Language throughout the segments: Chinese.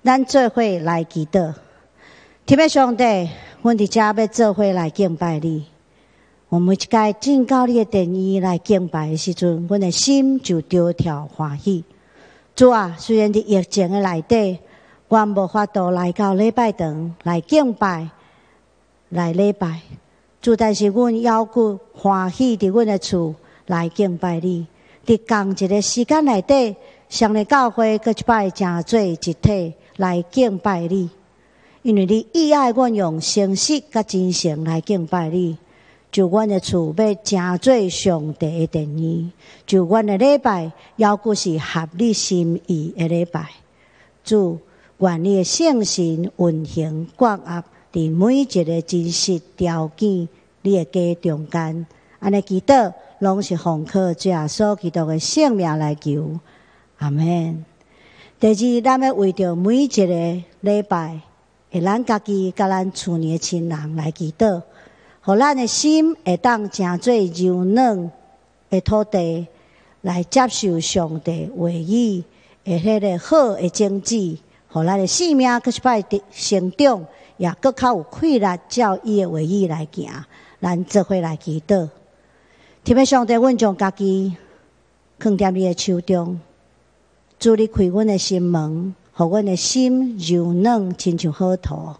咱做伙来祈祷。天父上帝，阮伫遮要做伙来敬拜你。我每一届进到你的殿宇来敬拜的时阵，阮的心就着跳欢喜。主啊，虽然伫疫情的内底，阮无法度来到礼拜堂来敬拜、来礼拜。主，但是阮犹阁欢喜伫阮的厝来敬拜你。伫同一个时间内底，上帝教会搁一摆诚做一体来敬拜你。因为你意爱阮用诚实甲真诚来敬拜你，就阮的厝要诚做上帝的殿宇，就阮的礼拜犹阁是合你心意的礼拜。主，愿你的圣神运行贯压伫每一个真实条件你的家中间，安尼祈祷拢是奉靠主耶稣基督的圣名来求，阿门。第二，咱要为着每一个礼拜，咱家己甲咱厝里的亲人来祈祷，互咱的心会当诚做柔软的土地，来接受上帝话语的迄个好的种子，互咱的生命搁一摆成长，也搁较有气力照伊的话语来行。咱做伙来祈祷。天父上帝，阮将家己放伫你的手中，主你开阮的心门，互阮的心柔软，亲像好土，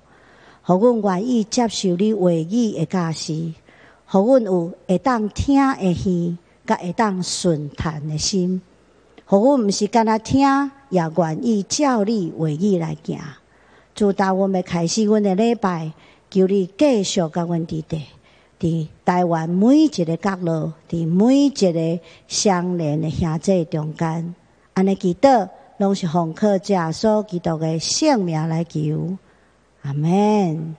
互阮愿意接受你话语的教示，互阮有会当听的耳，甲会当顺叹的心，互阮毋是干那听，也愿意照你话语来行。主，当阮要开始阮的礼拜，求你继续甲阮伫地。伫台湾每一个角落，伫每一个相连的兄弟中间，安尼祈祷，拢是奉靠主耶稣基督的圣名来求，阿门。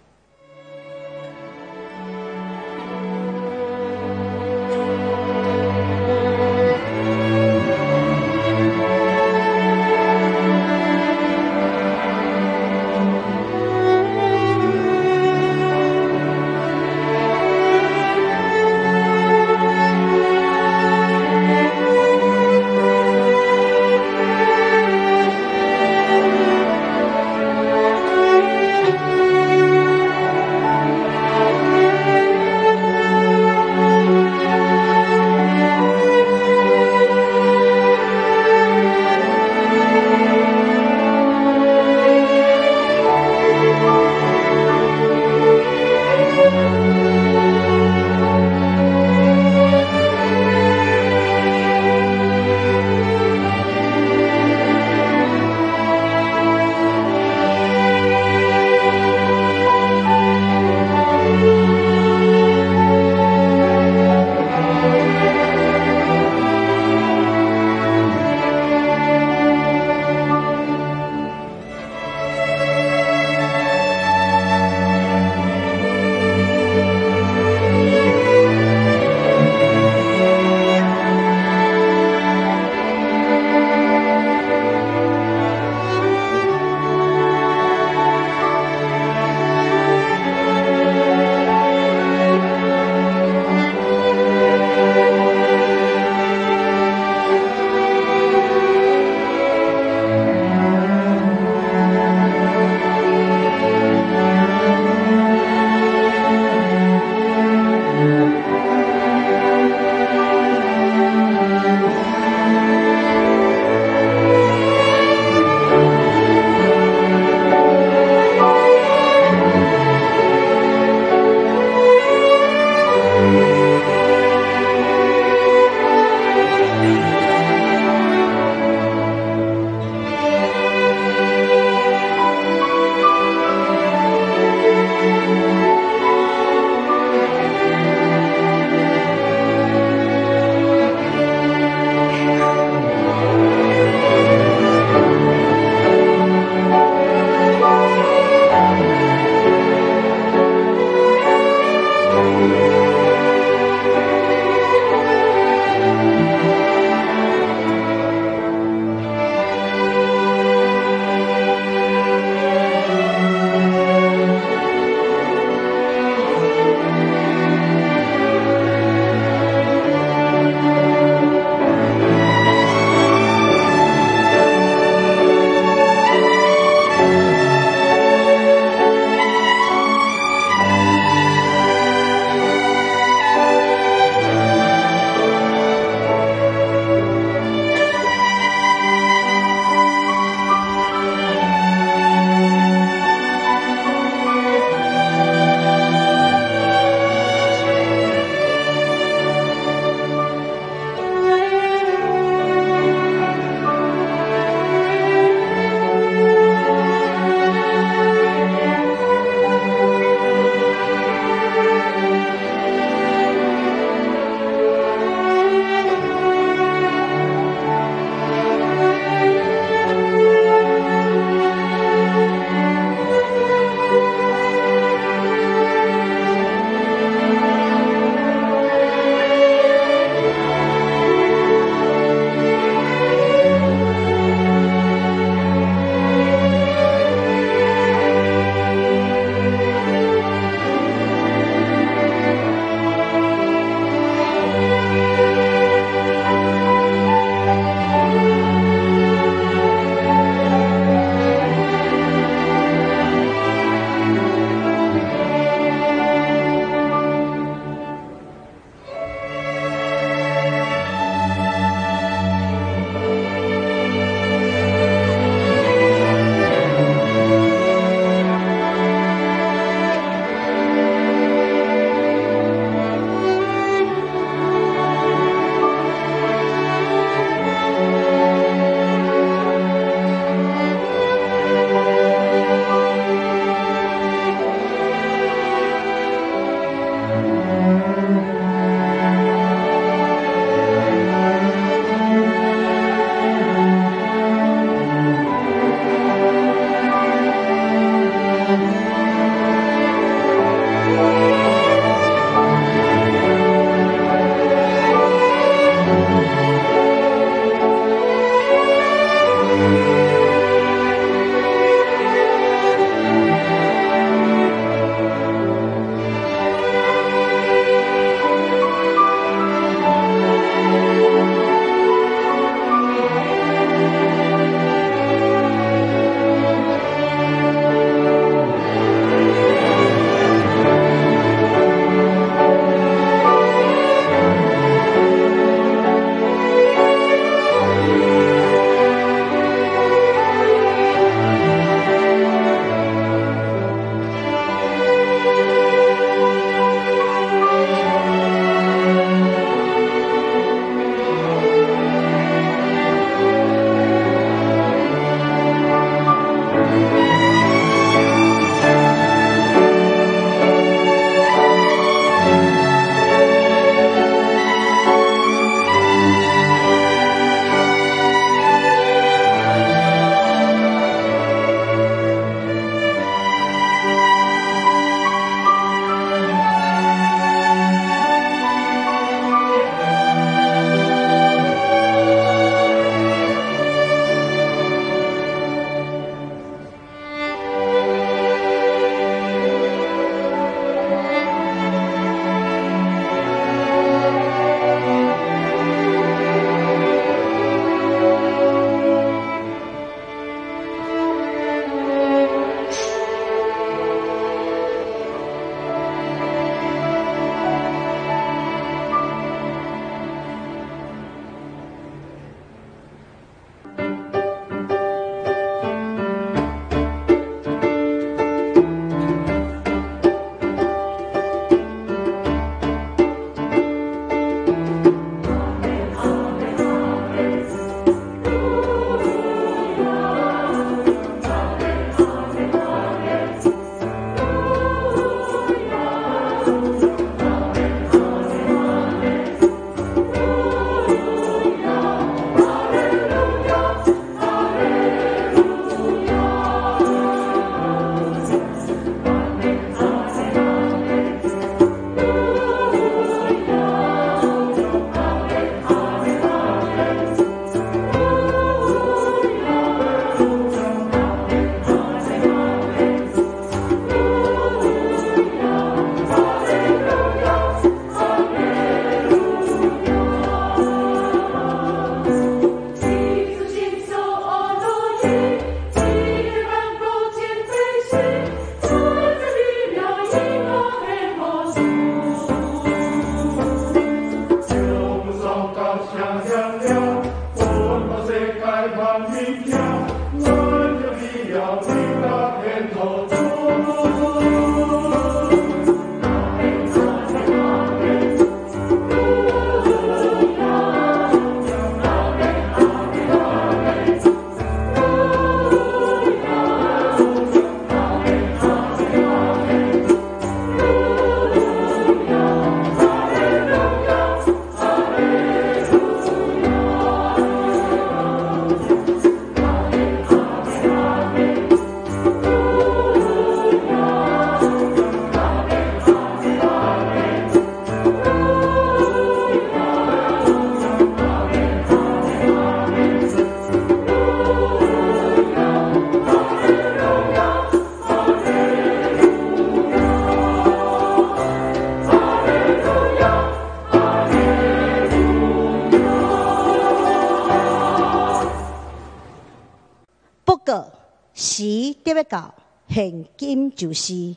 要到现今就是，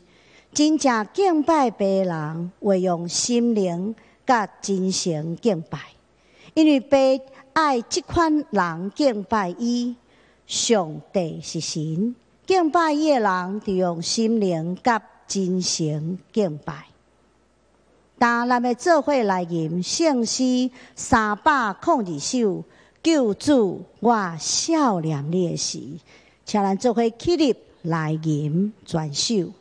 真正敬拜别人，会用心灵甲真诚敬拜，因为别爱即款人敬拜伊，上帝是神，敬拜伊的人就用心灵甲真诚敬拜。当咱要做伙来吟圣诗302首，救主我少年你的时，请咱做伙起立来吟全首。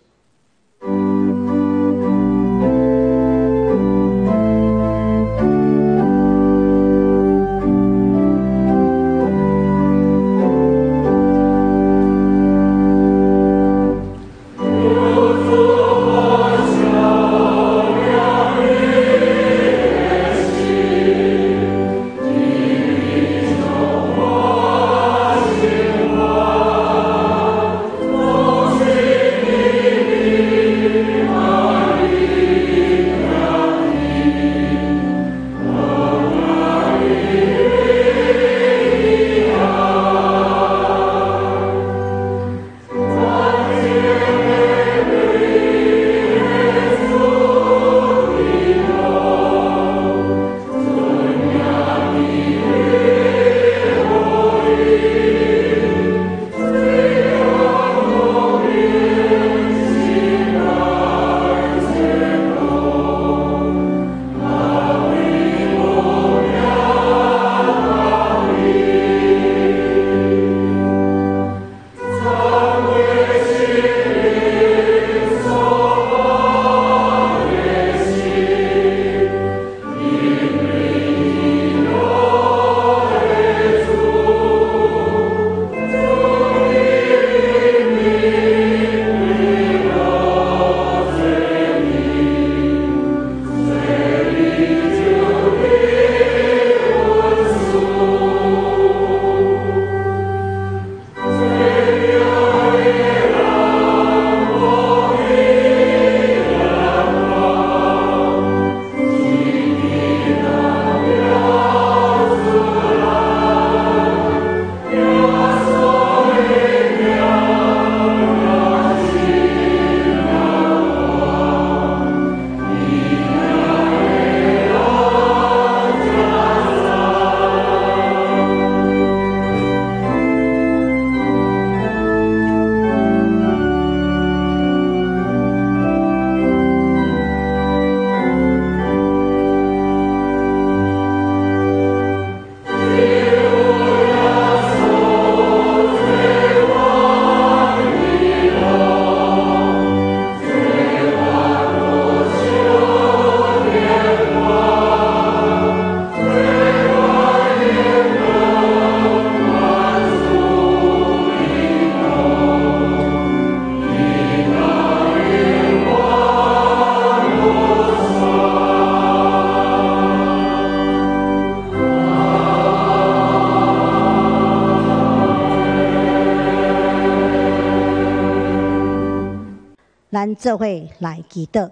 咱做伙来祈祷。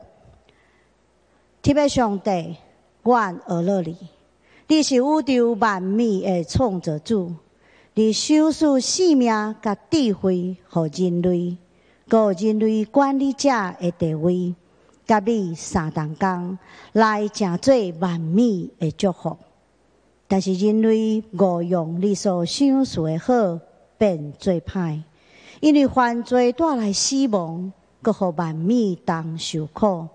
天父上帝，阮俄勒你，你是宇宙万物的创造主，你赏赐生命甲智慧互人类，互人类管理者的地位，甲你三同工来成做万物的祝福。但是人类误用你所赏赐的好，变做歹，因为犯罪带来死亡。搁互万物同受苦。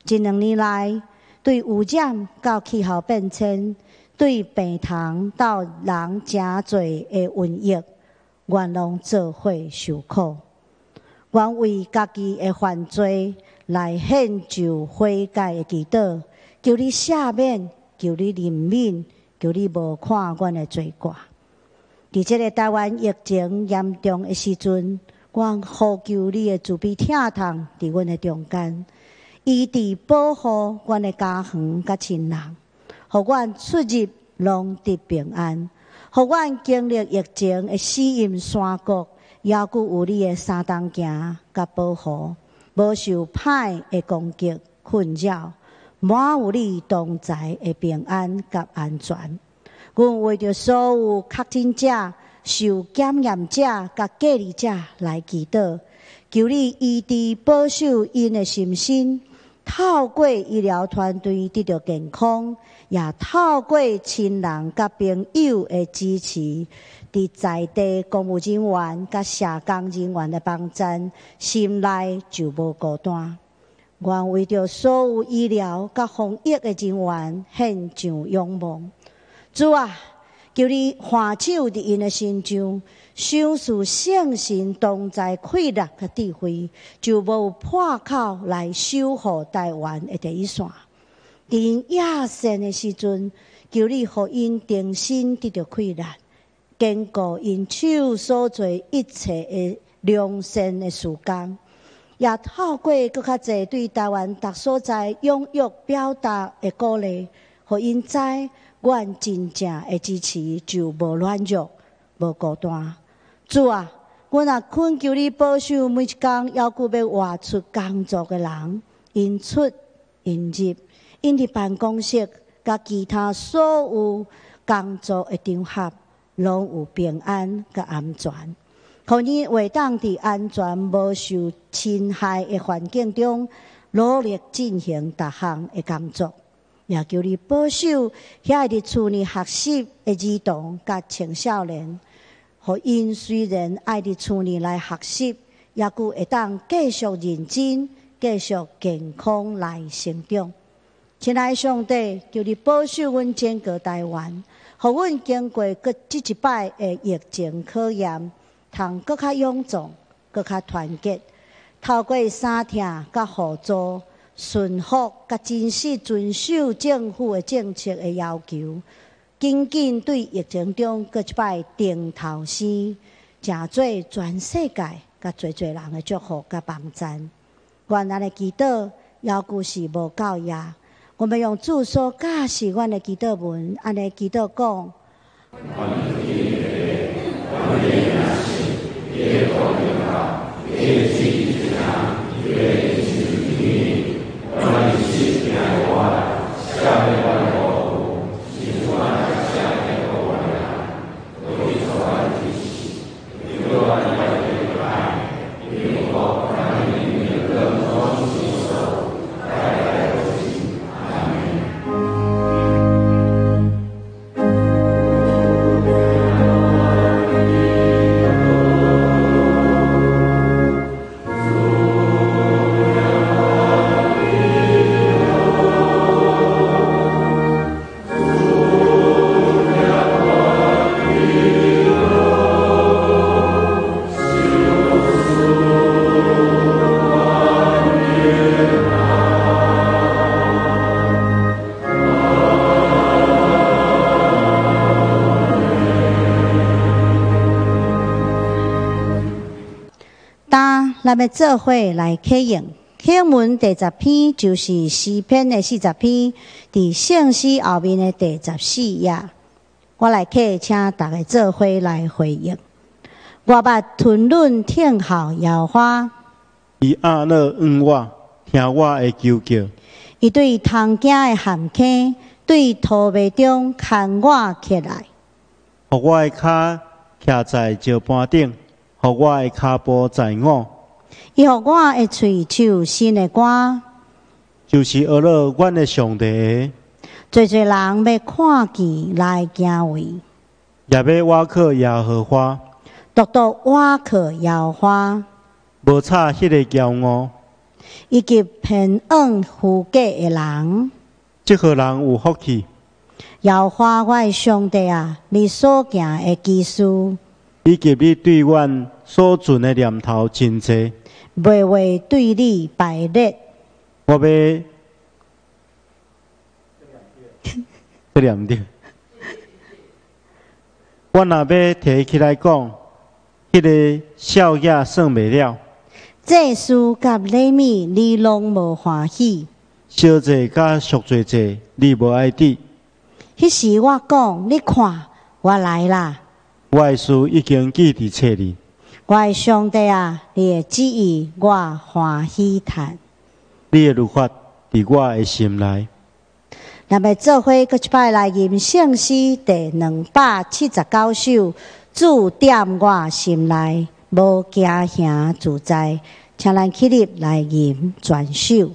这2年来，对污染到气候变迁，对病虫到人真侪的瘟疫，愿拢做伙受苦。愿为家己的犯罪来献就悔改的祈祷，求你赦免，求你怜悯，求你无看阮的罪过。伫这个台湾疫情严重的时阵，阮呼求你的慈悲疼痛伫阮的中间，医治保护阮的家园甲亲人，互阮出入拢得平安，互阮经历疫情的死荫山谷，也佫有你的三同行甲保护，无受歹的攻击困扰，满有你同在的平安甲安全。阮为着所有确诊者受检验者甲隔离者来祈祷，求你医治保守因的心身，透过医疗团队得到健康，也透过亲人甲朋友的支持，伫在地公务人员甲社工人员的帮衬，心内就无孤单。愿为着所有医疗甲防疫的人员献上仰望。主啊，求你换手伫因的身上，赏赐圣神同在气力甲智慧，就无破口来守护台湾的第一线。伫因野戦的时阵，求你互因定心得到气力，坚固因手所做一切的良善的事工。也透过更较侪对台湾各所在踊跃表达的鼓励，互因知，阮真正的支持就无软弱，无孤单。主啊，阮也恳求你保守每一天要求要外出工作的人，因出因入，因伫办公室甲其他所有工作的场合，拢有平安甲安全。互你会当伫安全无受侵害的环境中，努力进行各项的工作，也求你保守遐伫厝内学习的儿童甲青少年，互因虽然爱伫厝内来学习，也佫会当继续认真、继续健康来成长。亲爱的上帝，求你保守阮整个台湾，互阮经过这一摆的疫情考验，通更较勇壮、更较团结，透过相听甲互助、顺服甲真实遵守政府的政策的要求，紧紧对疫情中各一摆定头生，成做全世界甲侪侪人的祝福甲帮衬。愿咱的祈祷要求是无够呀。我们用主所教示阮的祈祷文，安尼祈祷讲。咱要做伙来启用。启用文第10篇就是诗篇的40篇，伫圣诗后面的第14页。我来启，请大家做伙来回应。我捌吞忍听候摇花，伊阿乐恩我，听我的求叫。伊对通行的坎坷，对土地中牵我起来，互我的脚徛在石板顶，互我的骹步在我。伊互我的喙唱新的歌，就是学了阮的上帝。侪侪人要看见来敬畏，也要瓦靠耶和华，独独瓦靠摇花，无差迄个骄傲，以及偏恶虚假的人。即号人有福气。摇花我的上帝啊，你所行的奇事，以及你对阮所存的念头真济，袂为对你排列。我要这念着，我若要提起来讲，迄个少爷算袂了。这事甲礼物你拢无欢喜，小济甲俗济济，你无爱知。迄时我讲，你看，我来啦。我的事已经记伫册里。我的上帝啊，你的旨意我欢喜谈。你的律法伫我的心内。咱要做伙，搁一摆来吟圣诗第279首，主踮我心内，无惊吓自在。请咱起立来吟全首。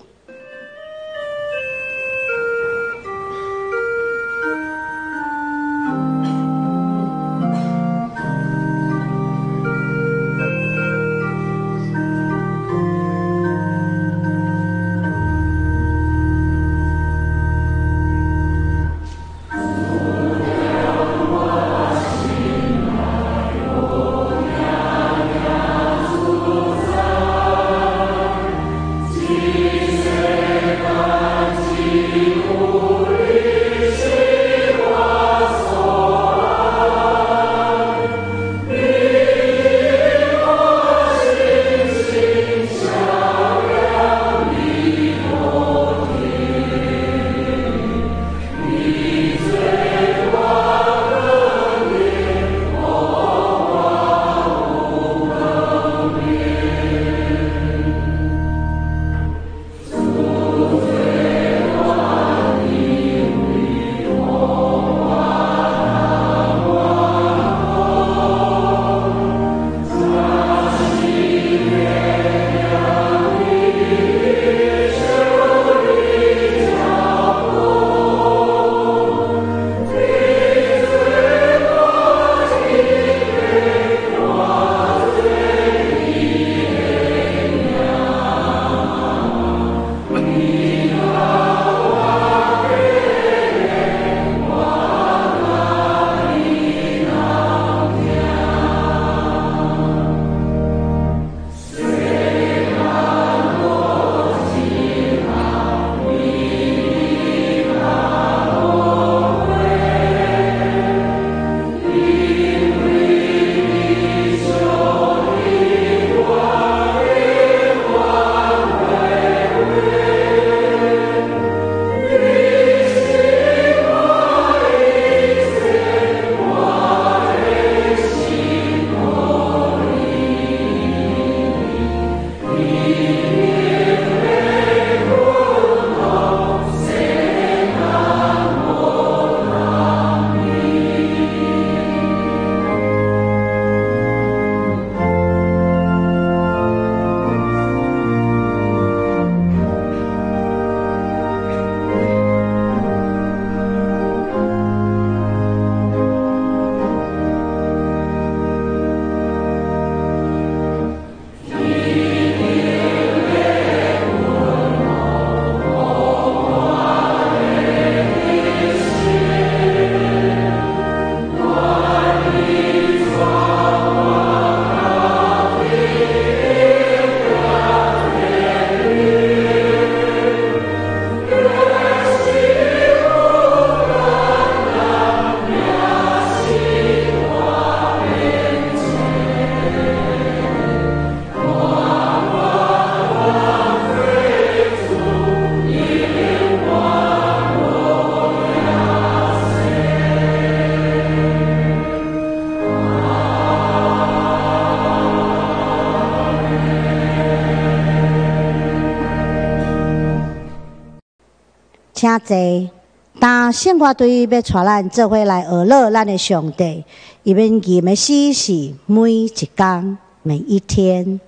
请坐。当圣歌队要带咱做伙来学乐咱的上帝，伊免吟的诗是每一天、每一天。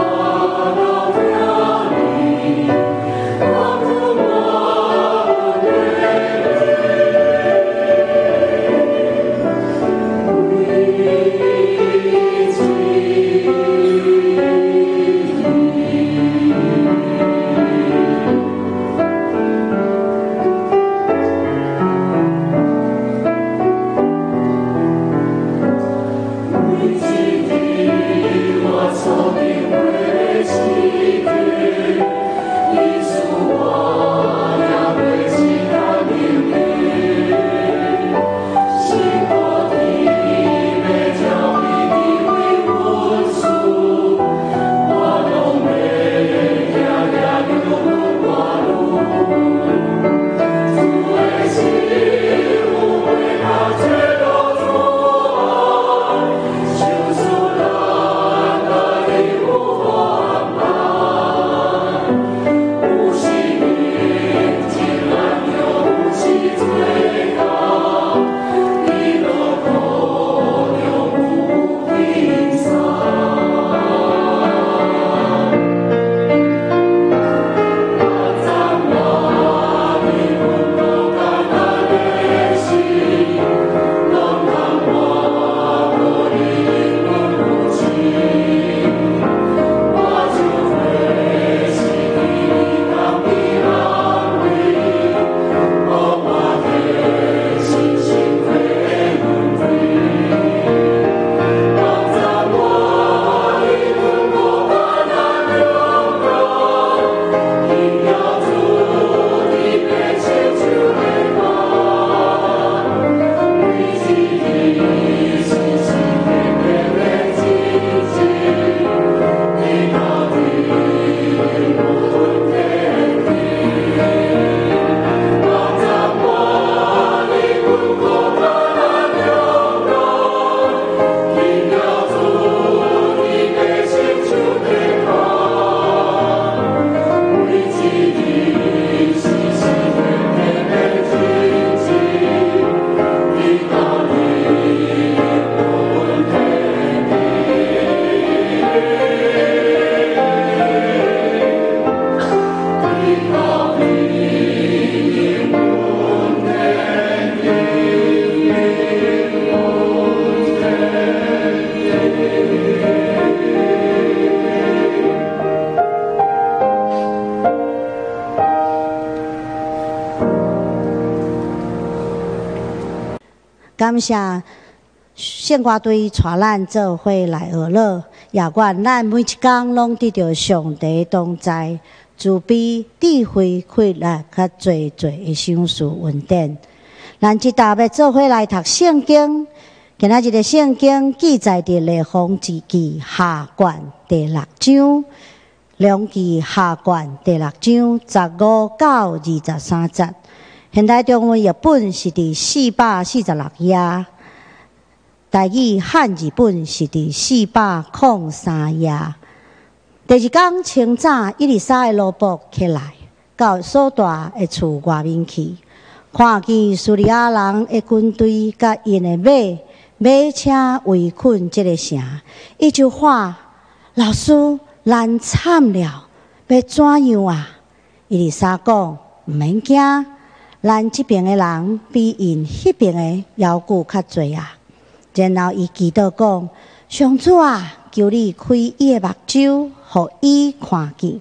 Oh 感谢圣歌队带咱做伙来学乐，也愿咱每一天拢得到上帝同在，慈悲、智慧、快乐，较侪的享受稳定。咱即搭要做伙来读圣经，今仔日的圣经记载伫列王纪记下卷第6章，两记下卷第6章15到23节。现代中文译本是伫446页，台语汉字本是伫403页。第二天清早，以利沙的罗卜起来，到所住的厝外面去，看见叙利亚人的军队甲因的马车围困这个城，伊就喊：“老师，咱惨了，要怎样啊？”以利沙讲：“毋免惊，咱这边的人比因迄边的要求较侪啊。”然后伊祈祷讲：“上主啊，求你开伊的目睭，互伊看见。”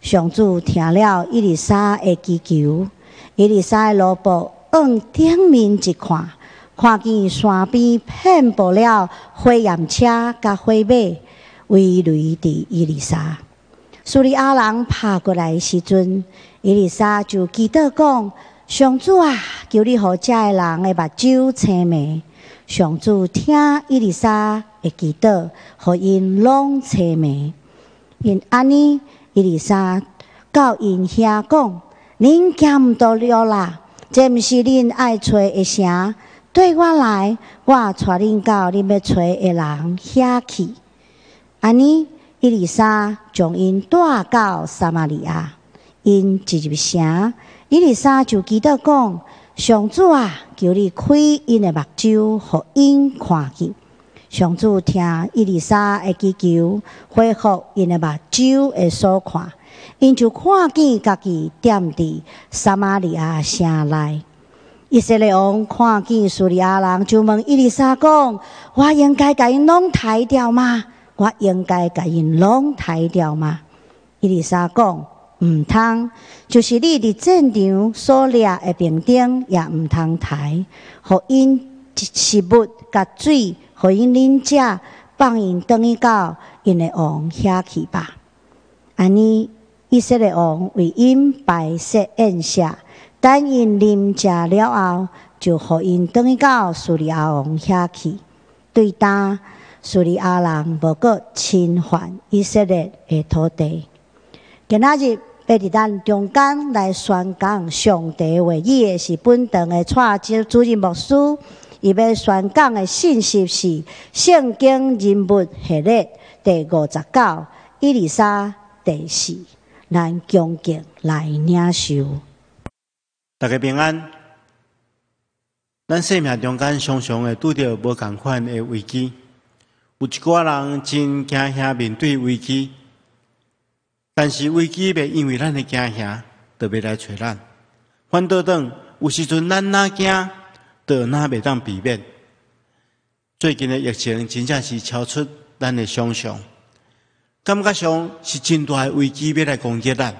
上主听了以利沙的祈求，以利沙的罗卜往顶面一看，看见山边遍布了火焰车甲火马，围围伫以利沙。叙利亚人拍过来的时阵，以利沙就祈祷讲：“上主啊，求你互遮的人的目睭青明。”上主听以利沙的祈祷，互因拢青明。因安尼，以利沙教因遐讲：“恁行毋到了啦，这毋是恁爱找的城。对我来，我带恁到恁要找的人遐去。”安尼，以利沙将因带到撒玛利亚。因一入城，以利沙就祈祷讲：“上主啊，求你开因的目睭，互因看见。”上主听以利沙的祈求，恢复因的目睭的所看，因就看见家己踮伫撒玛利亚城内。以色列王看见叙利亚人，就问以利沙讲：“我应该甲因拢抬掉吗？我应该甲因拢抬掉吗？”以利沙讲：“毋通，就是你伫战场所掠的兵丁，也毋通抬，互因食物甲水，互因啉食，放因转去到因的王遐去吧。”安尼，以色列王为因摆设宴席，等因啉食了后，就互因转去到叙利亚王遐去。对当叙利亚人无搁侵犯以色列的土地。今仔日要伫咱中间来宣讲上帝话语的是本堂的蔡主任牧师，伊要宣讲的信息是《圣经人物系列》第59，以利沙第4。咱恭敬来领受。大家平安。咱生命中间常常会拄到无同款的危机，有一寡人真惊吓面对危机，但是危机袂因为咱的惊吓，就要来找咱。反倒等有时阵咱哪惊，就哪袂当避免。最近的疫情真正是超出咱的想象，感觉上是真大的危机要来攻击咱。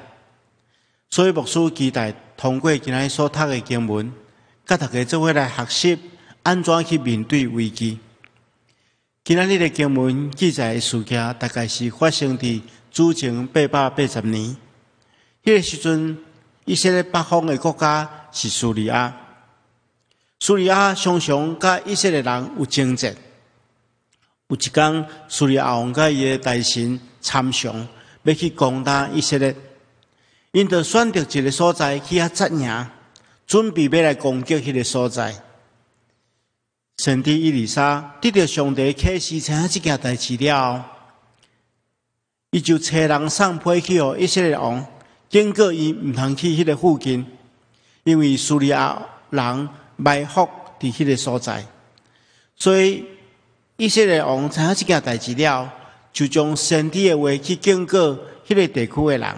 所以牧师期待通过今仔所读的经文，甲大家做伙来学习安怎去面对危机。今仔日的经文记载的事件，大概是发生伫主前880年。迄个时阵，以色列北方的国家是叙利亚。叙利亚常常甲以色列人有争执。有一天，叙利亚王甲伊的大臣参详，要去攻打以色列。因就选择一个所在去遐扎营，准备要来攻击迄个所在。先知以利沙得到上帝启示，知影这件代志了后，伊就找人送批去予以色列王，警告伊毋通去迄个附近，因为叙利亚人埋伏伫迄个所在。所以以色列王知影这件代志了，就将先知的话去警告迄个地区的人。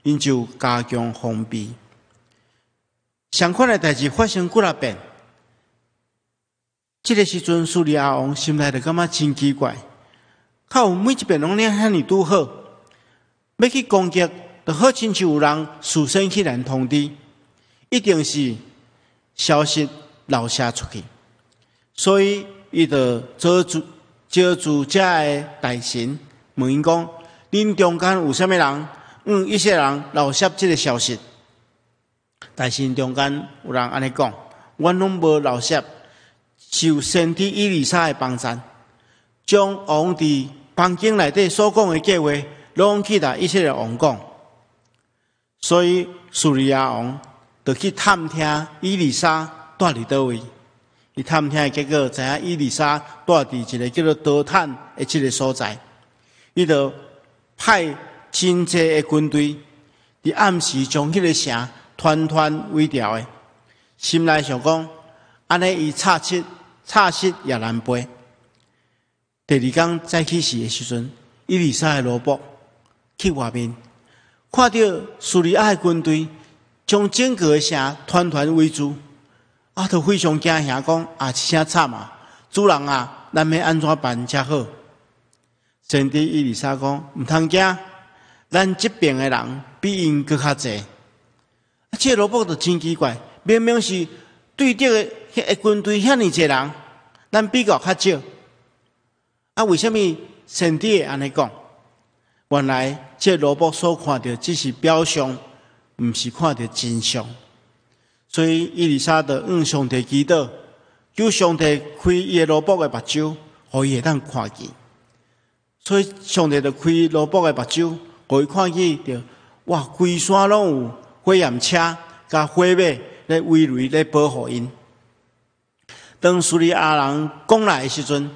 因就加强防备。相款的代志发生几啊遍。这个时阵，叙利亚王心内就感觉真奇怪，靠有每一遍拢咧遐尼拄好，要去攻击，就好亲像有人事先去人通知，一定是消息漏射出去。所以伊就招住这的大臣，问因讲：恁中间有啥物人？以色列人漏泄这个消息。大臣中间有人安尼讲：阮拢无漏泄，受先知以利沙的帮助，将王伫房间内底所讲的计划，拢去甲以色列王讲。所以叙利亚王就去探听以利沙住伫倒位。伊探听的结果，知影以利沙住伫一个叫做多坦的这个所在。伊就派真济的军队，伫暗时将迄个城团团围掉的。心内想讲，安尼伊插失也难背。第二天早起时的时阵，以利沙的罗卜去外面，看到叙利亚的军队将整个的城团团围住，就非常惊吓，讲一声惨啊！主人啊，咱要安怎办才好？先知以利沙讲：毋通惊，咱这边的人比因搁较济。这罗卜就真奇怪，明明是对敌的军队遐尼济人，咱比较少。为什么先知会安尼讲？原来这罗卜所看到只是表象，毋是看到真相。所以以利沙就向上帝祈祷，求上帝开伊的罗卜的目睭，互伊会当看见。所以上帝就开罗卜的目睭，互伊看见着哇，规山拢有火焰车甲火马咧围围咧保护因。当叙利亚人攻来的时阵，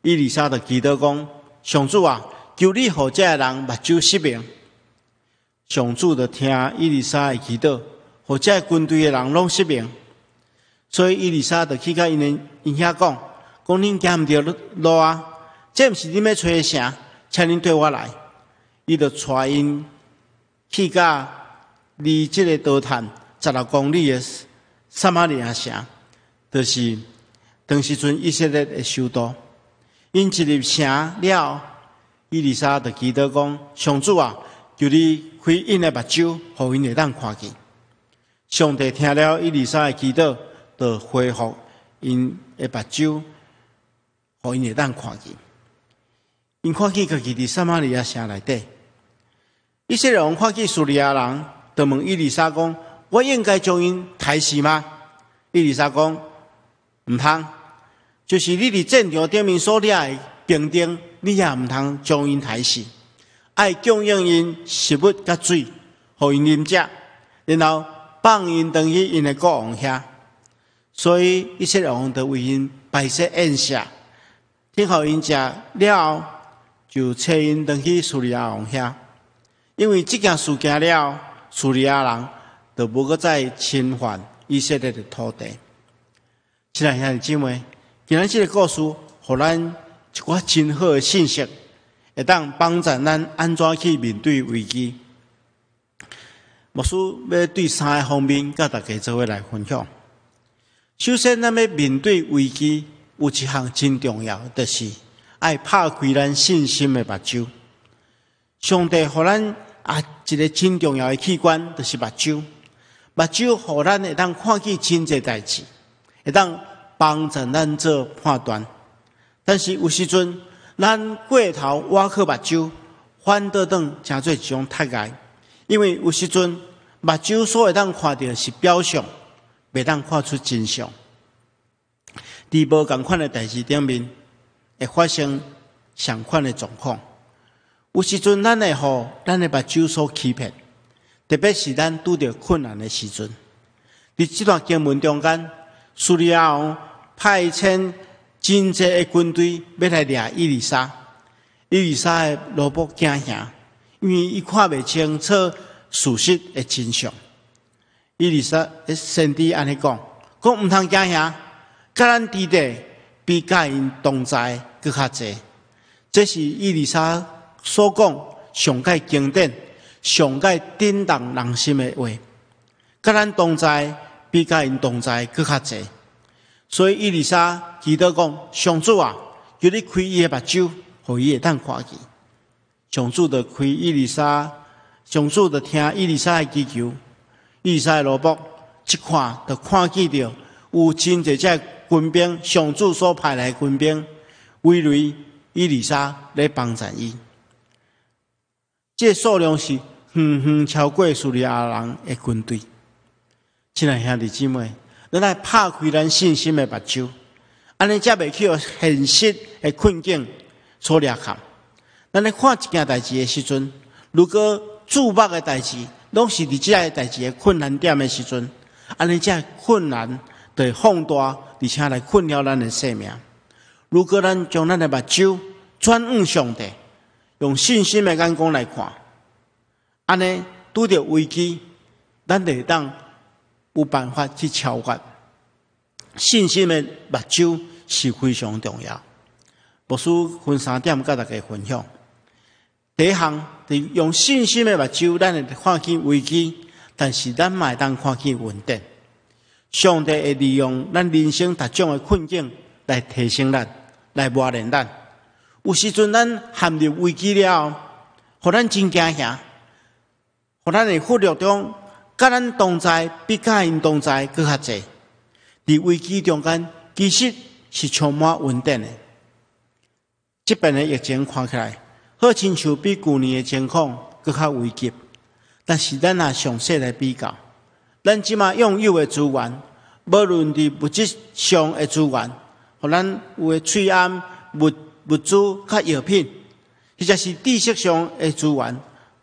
以利沙就祈祷讲：上主啊，求你互这人目睭失明。上主就听以利沙的祈祷，互这军队的人拢失明。所以以利沙就去甲因遐讲：恁行毋着路啊！这毋是恁要找的城，请恁对我来。伊就带因去甲离这个多坦16公里的撒玛利亚城，就是当时阵以色列的首都。因一入城了，以利沙就祈祷讲：上主啊，求你开因的目睭，互因会当看见。上帝听了以利沙的祈祷，就恢复因的目睭，互因会当看见。因看见家己伫撒玛利亚城内底，以色列人看见叙利亚人，就问以利沙讲：我应该将因杀死吗？以利沙讲：毋通。就是你伫战场顶面所掠的兵丁，你也毋通将因杀死，爱供应因食物甲水，互因啉食，然后放因回去因的国王遐。所以以色列王就为因摆设宴席，听互因食了后，就找因回去叙利亚王遐。因为这件事件了，叙利亚人就无搁再侵犯以色列的土地。亲爱兄弟姊妹，今日这个故事，互咱一寡真好的信息，会当帮助咱安怎去面对危机。牧师要对3个方面，甲大家做伙来分享。首先，咱要面对危机，有一项真重要，就是爱拍开咱信心的目睭。上帝互咱一个真重要的器官，就是目睭。目睭互咱会当看见真侪代志，会当帮助咱做判断。但是有时阵，咱过头挖靠目睭，反倒当成做一种太碍。因为有时阵，目睭所会当看到是表象，袂当看出真相。伫无共款的代志顶面，会发生相款的状况。有时阵，咱会互咱的目睭所欺骗，特别是咱拄着困难的时阵。伫这段经文中间，叙利亚王派遣真济的军队要来掠以利沙。以利沙的罗卜惊吓，因为伊看袂清楚事实的真相。以利沙的先知安尼讲毋通惊吓，甲咱伫地比甲因同在搁较济。这是以利沙所讲上界经典、上界震动人心的话。甲咱同在比甲因同在搁较济。所以以利沙祈祷讲：上主啊，求你开伊的目睭，互伊会当看见。上主就开以利沙，上主就听以利沙的祈求。以利沙的罗卜一看，就看见着有真侪只军兵，上主所派来军兵，围雷伊丽莎来帮助伊。这数量是远远超过叙利亚人的军队。亲爱兄弟姊妹，咱来拍开咱信心的目睭，安尼才袂去互现实的困境所掠陷。咱来看一件代志的时阵，如果注目的代志拢是伫即个代志的困难点的时阵，安尼才困难就会放大，而且来困扰咱的生命。如果咱将咱的目睭转向上帝，用信心的眼光来看，安尼拄着危机，咱就会当有办法去超越。信心的目睭是非常重要。牧师分3点甲大家分享。第一项，是用信心的目睭，咱会看见危机，但是咱嘛会当看见稳定。上帝会利用咱人生各种的困境来提升咱，来磨练咱。有时阵咱陷入危机了后，互咱真惊吓，互咱的忽略中，甲咱同在比甲因同在搁较济。伫危机中间，其实是充满稳定的。即边的疫情看起来，好亲像比去年的情况搁较危急。但是咱若详细来比较，咱即马拥有的资源，无论伫物质上的资源，互咱有诶喙安物资较药品，或者是知识上的资源，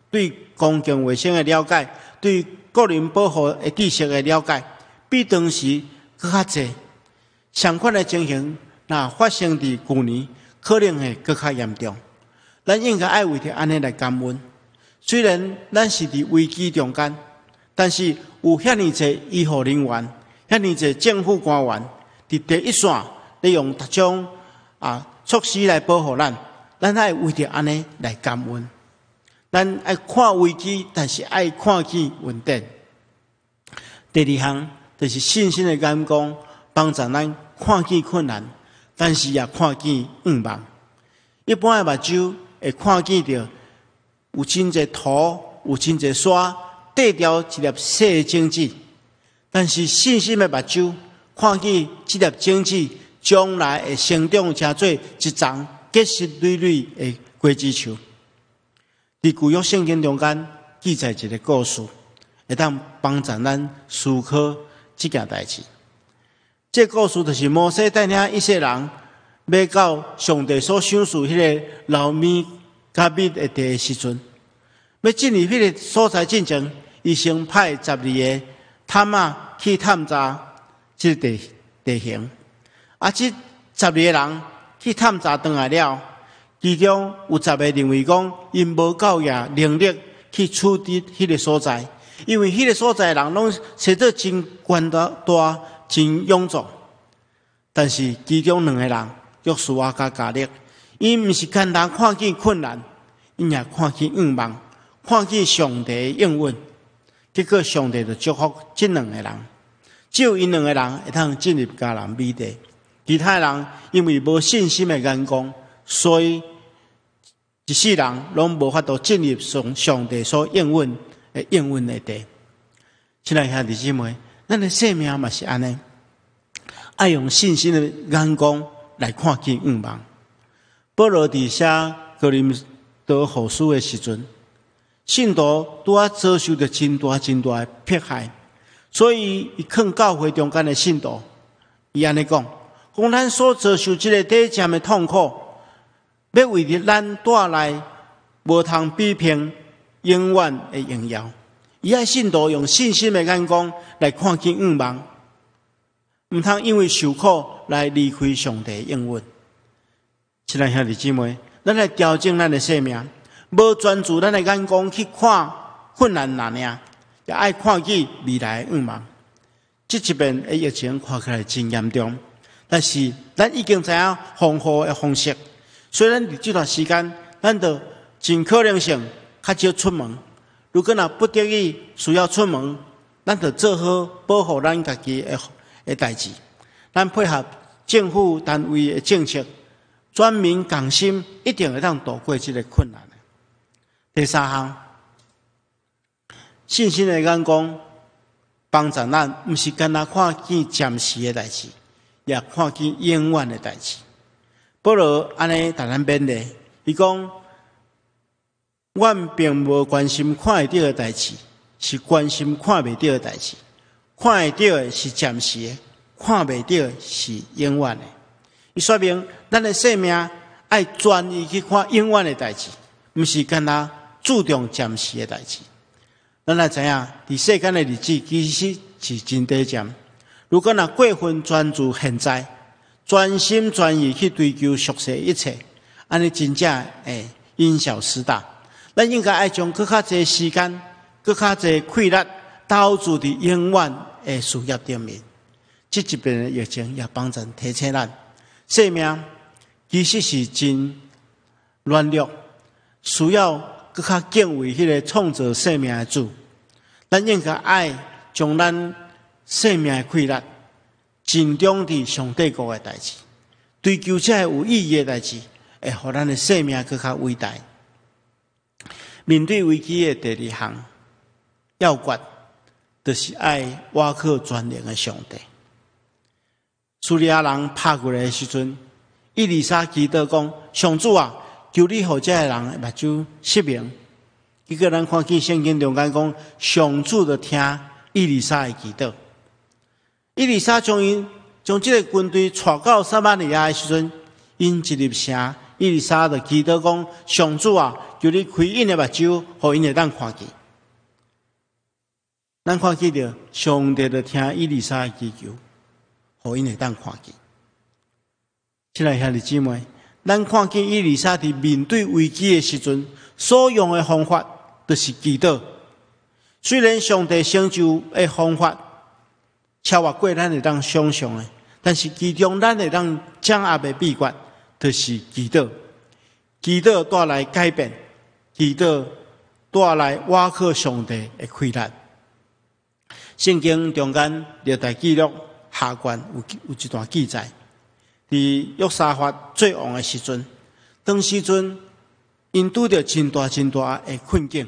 对公共卫生的了解，对个人保护的知识的了解，比当时搁较济。相款的情形，若发生伫去年，可能会搁较严重。咱应该爱为着安尼来感恩。虽然咱是伫危机中间，但是有遐尼侪医护人员、遐尼侪政府官员伫第一线，利用各种措施来保护咱。咱爱为着安尼来感恩。咱爱看危机，但是爱看见稳定。第二项就是信心的眼光，帮助咱看见困难，但是也看见愿望。一般的目睭会看见到有真侪土，有真侪山，缀条一粒细种子。但是信心的目睭看见这粒种子将来会成长，成做一丛结实累累的果子树。伫旧约圣经中间记载一个故事，会当帮助咱思考这件代志。这故事就是摩西带领以色列人要到上帝所赏赐迄个老米甲米的地的时阵，要进入迄个所在进前，伊先派12个探仔去探查这个地形。这12个人去探查回来了，其中有10个认为讲，因无够能力去处理迄个所在，因为迄个所在的人拢找到真悬大、真勇壮。但是其中2个人，约书亚甲迦勒，因毋是简单看见困难，因也看见愿望，看见上帝的应允。结果上帝就祝福这2个人，只有因2个人会通进入迦南美地，其他人因为无信心的眼光，所以一世人拢无法度进入上帝所应允的地。亲爱兄弟姊妹，咱的生命嘛是安尼，爱用信心的眼光来看见愿望。保罗伫写哥林多后书的时阵，信徒拄遭受着真大的迫害，所以伊劝教会中间的信徒，伊安尼讲咱所遭受这个短暂的痛苦，要为着咱带来无通比拼永远的荣耀。伊爱信徒用信心的眼光来看见愿望，毋通因为受苦来离开上帝的应允。亲爱兄弟姊妹，咱来调整咱的生命，无专注咱的眼光去看困难那尔，也爱看见未来的愿望。这一边的疫情看起来真严重，但是咱已经知影防护的方式。虽然伫这段时间，咱就尽可能性较少出门。如果若不得已需要出门，咱就做好保护咱家己的代志。咱配合政府单位的政策，全民共心，一定会当度过这个困难。第三项，信心的眼光帮助咱，毋是干那看见暂时的代志，也看见永远的代志。保罗安尼甲咱勉励，伊讲：阮并无关心看会到的代志，是关心看袂到的代志。看会到的是暂时的，看袂到的是永远的。伊说明咱的生命爱专一去看永远的代志，毋是干那注重暂时的代志。咱也知影，伫世间的日子其实是真短暂。如果若过分专注现在，专心专意去追求俗世一切，安尼真正会因小失大。咱应该爱将更较侪时间、更较侪气力投注伫永远的事业顶面。这一边的疫情也帮助提醒咱，生命其实是真软弱，需要更较敬畏迄个创造生命的主。咱应该爱将咱生命的气力集中伫上帝国的代志，追求这有意义的代志，会互咱的生命更较伟大。面对危机的第二项要诀，就是爱倚靠全能的上帝。叙利亚人拍过来的时阵，以利沙祈祷讲：上主啊，求你互这个人的目睭失明。结果咱看见圣经中间讲，上主就听以利沙的祈祷。以利沙将这个军队带到撒玛利亚的时阵，因一入城，以利沙就祈祷讲：上主啊，求你开因的目睭，互因会当看见。咱看见着上帝就听以利沙的祈求，互因会当看见。亲爱兄弟姊妹，咱看见以利沙伫面对危机的时阵所用的方法，就是祈祷。虽然上帝成就的方法超越过咱会当想象的，但是其中咱会当掌握的秘诀，就是祈祷。祈祷带来改变，祈祷带来倚靠上帝的气力。圣经中间历代记录下卷有一段记载，伫约沙法最旺的时阵，当时阵因拄着真大的困境，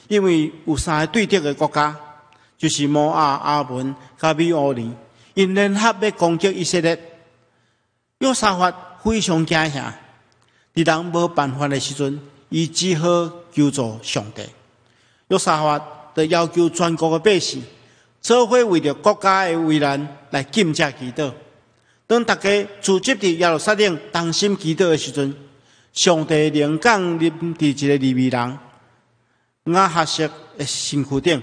因为有三个对敌的国家，就是摩押、阿门、甲米欧尼，因联合要攻击以色列。约沙法非常惊吓，伫人无办法的时阵，伊只好求助上帝。约沙法就要求全国的百姓做伙为着国家的危难来禁食祈祷。当大家聚集伫耶路撒冷同心祈祷的时阵，上帝灵感临伫一个利未人亚哈谢的身躯顶，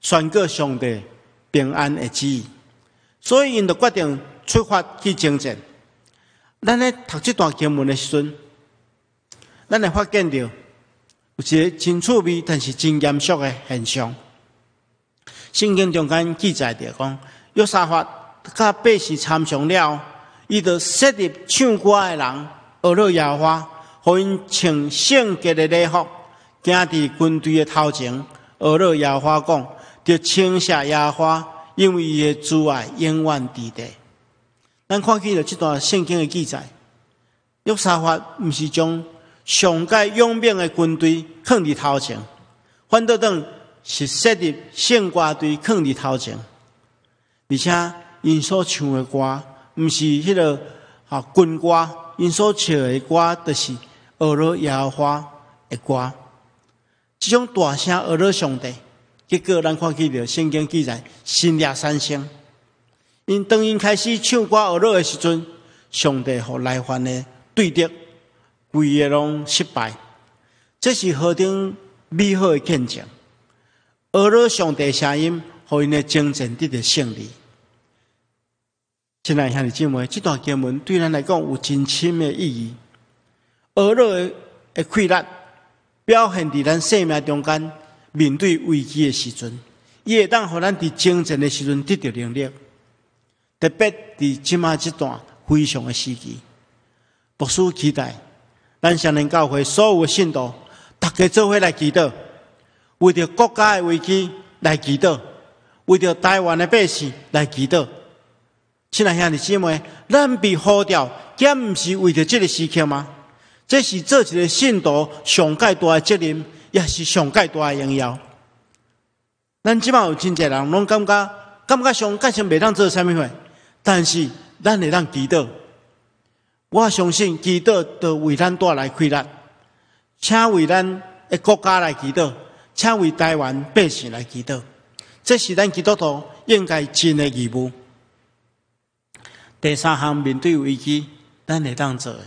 宣告上帝平安的旨意。所以因就决定出发去征战。咱咧读这段经文的时阵，咱会发现到有一个真趣味，但是真严肃的现象。圣经中间记载着讲，约沙法甲百姓参详了，伊就设立唱歌的人，学了耶和华，互因穿圣洁的礼服，行伫军队的头前，学了耶和华讲，就称谢耶和华，因为伊的慈爱永远伫地。咱看见了这段圣经的记载，约沙法毋是将上界勇猛的军队放伫头前，反倒等是设立圣歌队放伫头前，而且因所唱的歌毋是迄个军歌，因所唱的歌就是学了耶和华的歌。这种大声学了上帝，结果咱看见了圣经记载，新亚三声。当因开始唱歌学了的时阵，上帝互来犯的对敌规个拢失败，这是何等美好的见证！学了上帝声音，互因的征战得到胜利。亲爱兄弟姊妹，这段经文对咱来讲有真深的意义。学了的气力表现伫咱生命中间，面对危机的时阵，伊会当互咱伫征战的时阵得到能力。特别伫即马这段非常的时期，牧师期待咱双年教会所有的信徒，大家做伙来祈祷，为着国家的危机来祈祷，为着台湾的百姓来祈祷。亲爱兄弟姊妹，咱被呼召，敢毋是为着这个时刻吗？这是做一个信徒上界大的责任，也是上界大的荣耀。咱即马有真侪人拢感觉上界是袂当做啥物货，但是咱会当祈祷。我相信祈祷就为咱带来快乐，请为咱的国家来祈祷，请为台湾百姓来祈祷。这是咱基督徒应该尽的义务。第三项，面对危机，咱会当做的，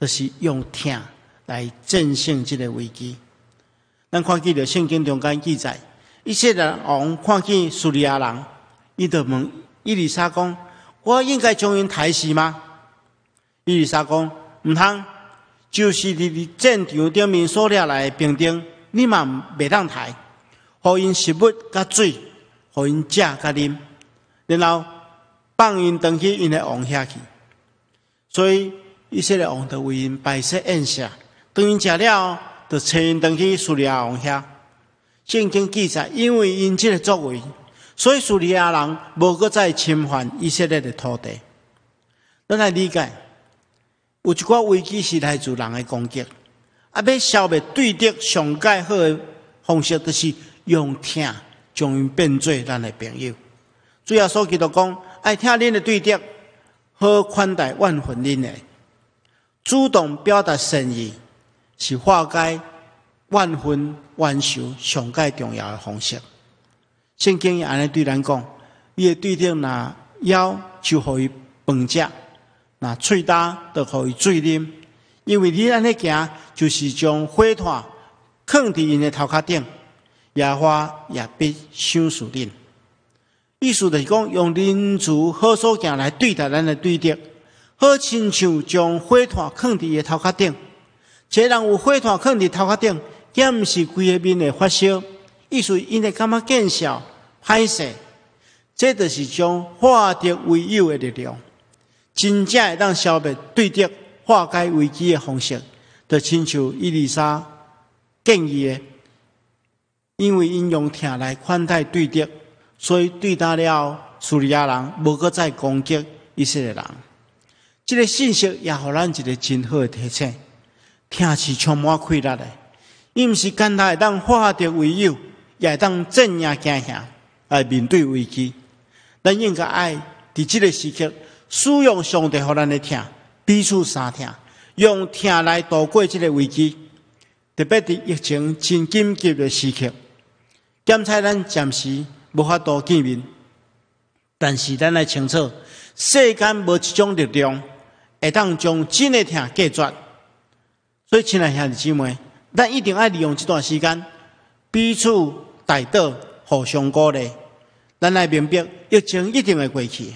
就是用听来战胜这个危机。咱看见了圣经中间记载，以色列王看见叙利亚人，伊就问以利沙讲：“我应该将因抬死吗？”以利沙讲：“唔通，就是你战场顶面所掠来的兵丁，你嘛袂当抬。”互因食物甲水，互因食甲啉，然后放因回去因的王遐去。所以以色列王就为因摆设宴席，当因食了，就带因回去叙利亚王遐。圣经记载，因为因这个作为，所以叙利亚人无搁再侵犯以色列的土地。咱来理解，有一寡危机是来自人的攻击，要消灭对敌上介好的方式，就是用听将因变做咱的朋友。主要所基督讲，爱听恁的对敌，好款待万分恁的。主动表达善意，是化解万分万仇上介重要的方式。圣经也安尼对咱讲，伊的对敌若枵，就互伊饭食；若喙焦，就互伊水啉。因为你安尼行，就是将火炭放伫因的头壳顶。耶华也必赏赐恁。意思就是讲，用仁慈好所行来对待咱的对敌，好亲像将火炭放伫伊的头壳顶。一个人有火炭放伫头壳顶，也毋是规个面会发烧，意思因会感觉见笑、歹势。这就是将化敌为友的力量，真正会当消灭对敌、化解危机的方式，就亲像以利沙建议的。因为因用听来款待对敌，所以对待了叙利亚人，无搁再攻击以色列人。这个信息也互咱一个真好的提醒：听是充满快乐的，伊毋是简单会当化敌为友，也会当镇压惊吓来面对危机。咱应该爱伫这个时刻使用上帝互咱的听，彼此相听，用听来度过这个危机。特别伫疫情真紧急的时刻。检测咱暂时无法度见面，但是咱来清楚，世间无一种力量会当将真的听隔绝。所以，亲爱兄弟姊妹，咱一定要利用这段时间，彼此带导，互相鼓励。咱来明白，疫情一定会过去。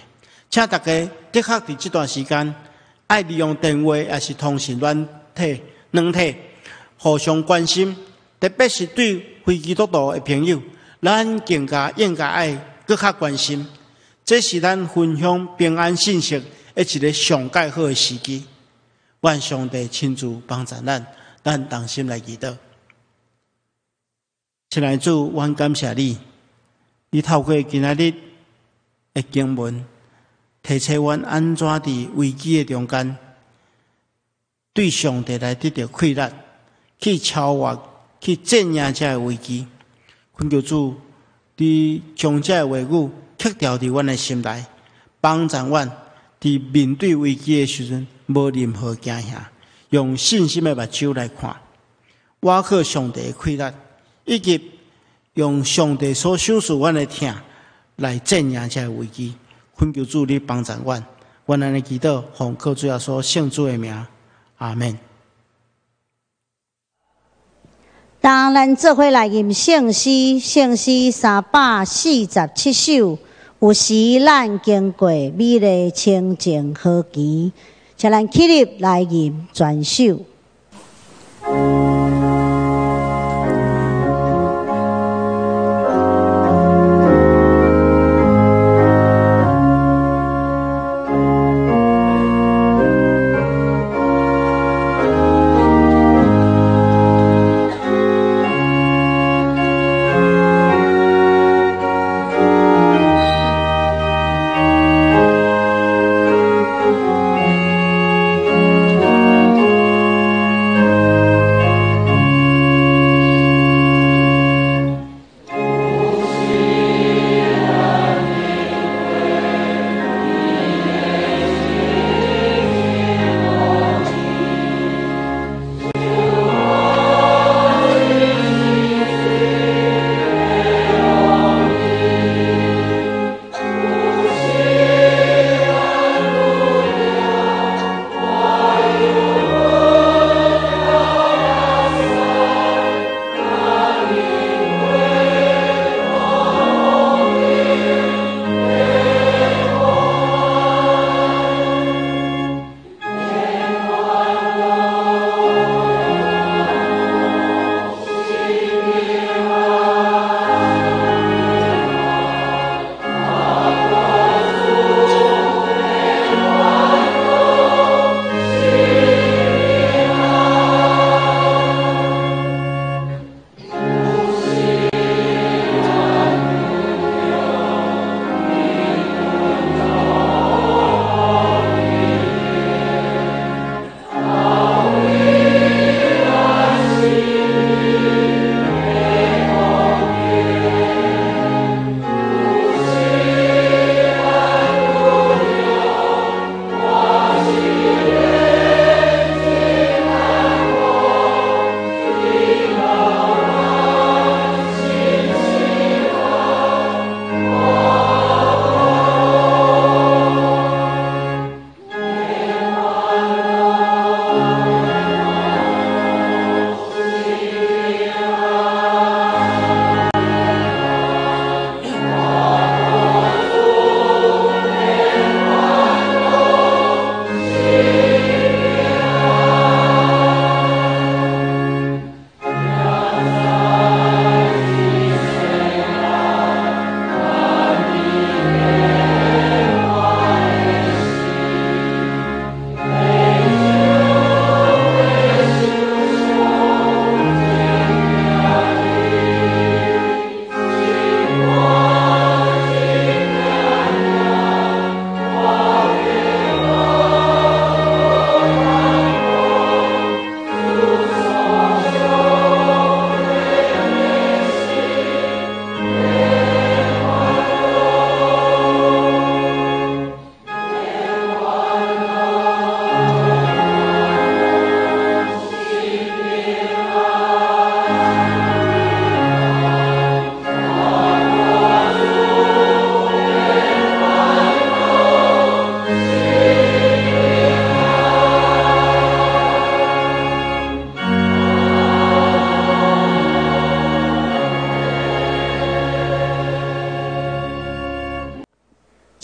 请大家的确伫这段时间，爱利用电话也是通讯软体，互相关心。特别是对非基督徒的朋友，咱更加应该爱更较关心。这是咱分享平安信息的一个上介好的时机。愿上帝亲自帮助咱同心来祈祷。亲爱的主，阮感谢你，你透过今仔日的经文，提醒阮安怎伫危机的中间，对上帝来得到快乐，去超越。去镇压这个危机，恳求主，你将这个话语刻掉伫阮的心内，帮助阮伫面对危机的时阵，无任何惊吓，用信心的目睭来看，挖靠上帝的快乐，以及用上帝所赏赐阮的听来镇压这个危机。恳求主，你帮助阮，阮安尼祈祷，奉靠主耶稣圣主的名，阿门。当咱做伙来吟圣诗347首，有时咱经过美丽清净好奇，请咱起立来吟全首。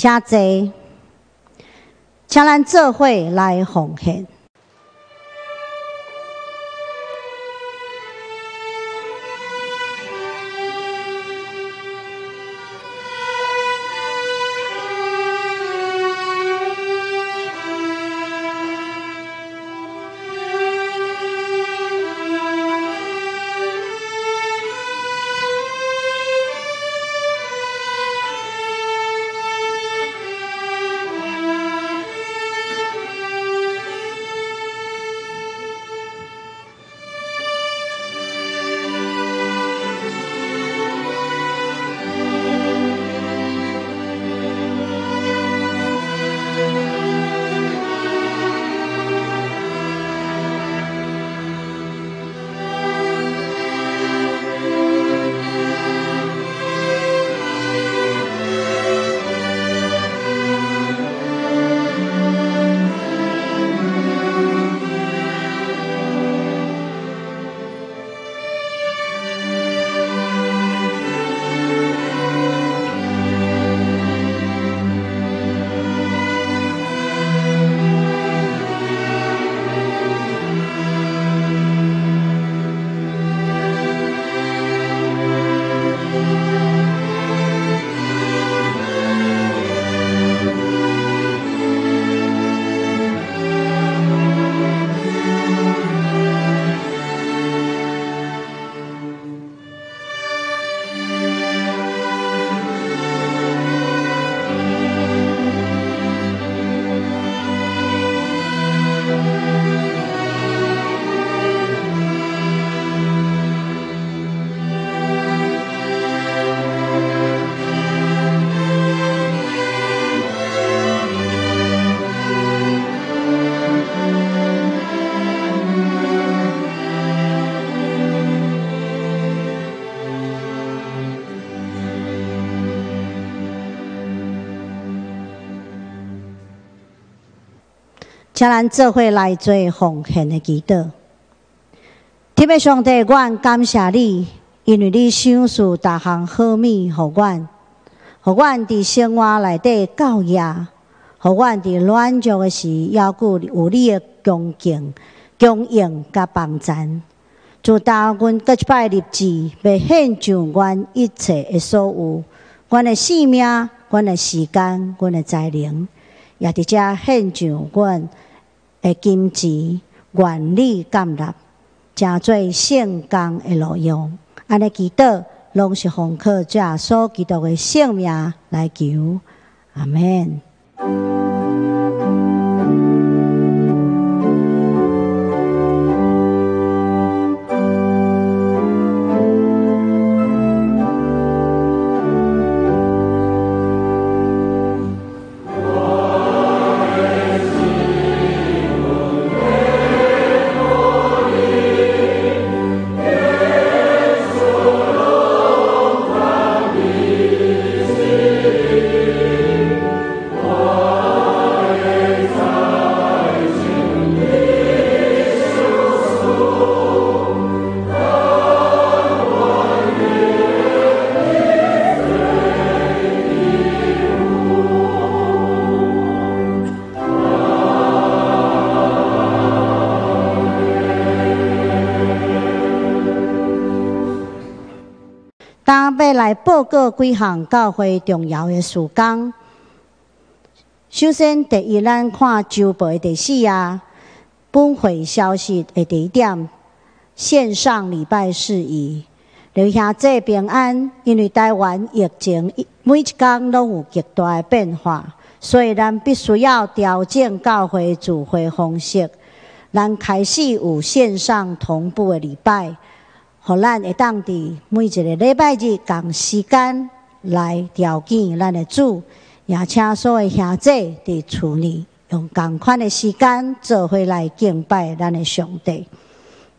请坐，请咱做伙来奉献。请咱做伙来做奉献的祈祷。天父上帝，阮感谢你，因为你赏赐逐项好物互阮，互阮伫生活内底教育，互阮伫软弱的时犹顾有你的恭敬、供应甲帮衬。自打阮搁一摆立志，要献上阮一切的所有，阮的性命、阮的时间、阮的才能，也伫遮献上阮的金钱、愿力、甘纳，诚做圣工的路用。安尼祈祷，拢是奉靠主耶稣基督的圣名来求，阿门。当要来报告几项教会重要的事工。首先，第一，咱看周报的第4啊，本会消息的第1点，线上礼拜事宜，留下这平安。因为台湾疫情每一天拢有极大的变化，所以咱必须要调整教会聚会方式。咱开始有线上同步的礼拜。互咱会当伫每一个礼拜日同时间来调见咱的主，也请所有兄弟伫厝里用同款的时间做伙来敬拜咱的上帝。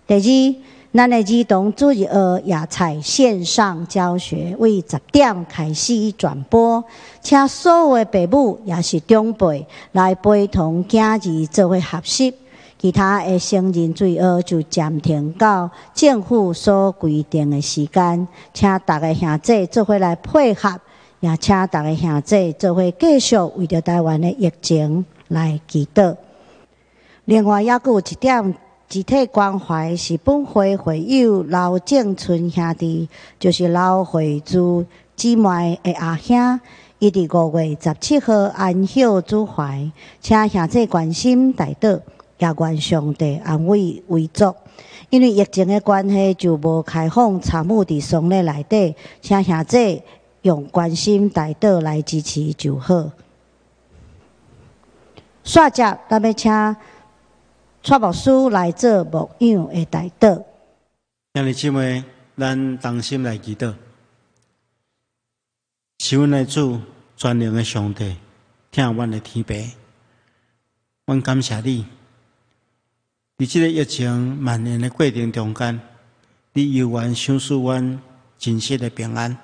第二，咱的儿童主日学也采线上教学，为10点开始转播，请所有的父母也是长辈来陪同囝儿做伙学习。其他的成人主日学就暂停到政府所规定的时间，请大家兄弟做伙来配合，也请大家兄弟做伙继续为着台湾的疫情来祈祷。另外，还有一点集体关怀是本会会友刘正春兄弟，就是刘惠珠姊妹的阿兄，伊伫5月17号安享主怀，请兄弟关心代祷，也愿上帝安慰为足。因为疫情的关系，就无开放参与伫丧礼内底，请兄弟用关心代祷来支持就好。煞接，咱要请蔡牧师来做牧养的代祷。兄弟姊妹，咱同心来祈祷。是阮的主，全能的上帝，听阮的天父，阮感谢你。伫即个疫情蔓延的过程中间，你犹原赏赐阮真实的平安，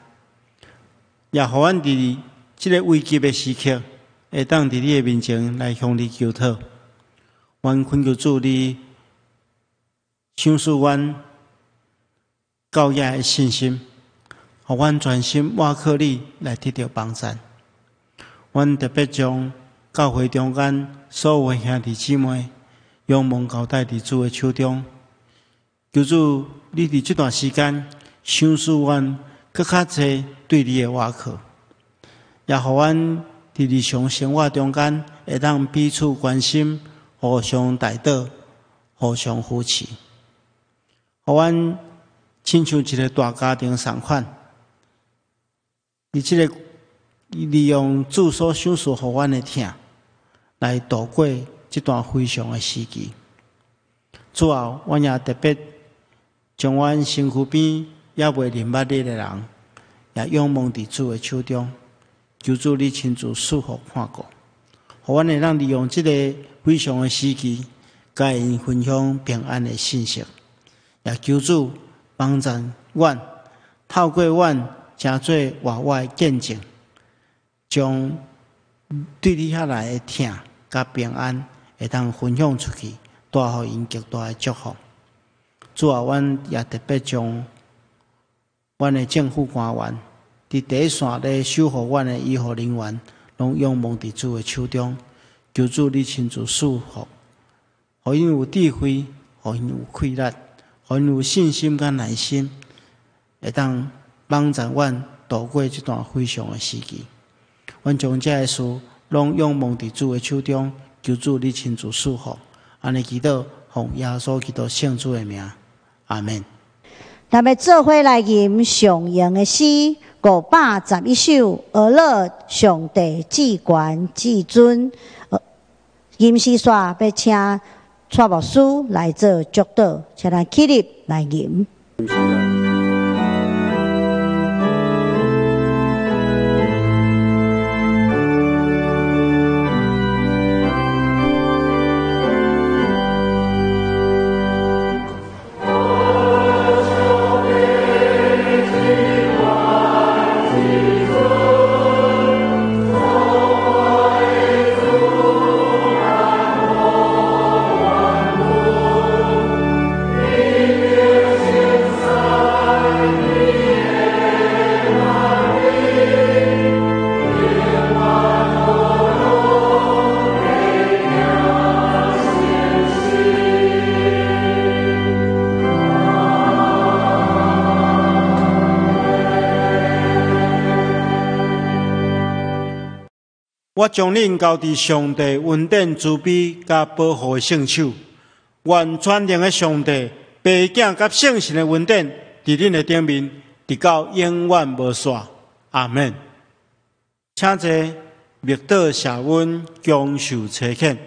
也互阮伫即个危急的时刻，会当伫你的面前来向你求讨。阮恳求主你赏赐阮教野的信心，互阮全心倚靠你来得到帮助。阮特别将教会中间所有的兄弟姊妹，仰望交代伫主的手中，求主你伫这段时间赏赐阮更较侪对你的倚靠，也互阮伫日常生活中间会当彼此关心，互相代祷，互相扶持，互阮亲像一个大家庭同款。伫即个利用主所赏赐互阮的疼，来度过这段非常的时期。最后，阮也特别将阮身躯边也未认捌你的人，也仰望伫主的手中，求主你亲自赐福看顾，互阮会当利用这个非常的时期，甲因分享平安的信息，也求主帮助阮，透过阮诚做活我的见证，将对你遐来的疼甲平安会当分享出去，带互因极大的祝福。最后，阮也特别将阮的政府官员伫第一线咧守护阮的医护人员，拢仰望伫主的手中，求主你亲自赐福，互因有智慧，互因有气力，互因有信心甲耐心，会当帮助阮度过这段非常的时期。阮将这个事拢仰望伫主的手中，求主你亲自赐福。安尼祈祷，奉耶稣基督圣主的名，阿门。咱要做伙来吟上扬的诗511首，俄勒上帝至权至尊。吟诗煞要请蔡牧师来做祝祷，请咱起立来吟。我将恁交伫上帝恩典慈悲甲保护的圣手，愿全能的上帝、爸囝甲圣神的恩典伫恁的顶面，直到永远无煞。阿门。请坐，默祷谢恩，享受差遣。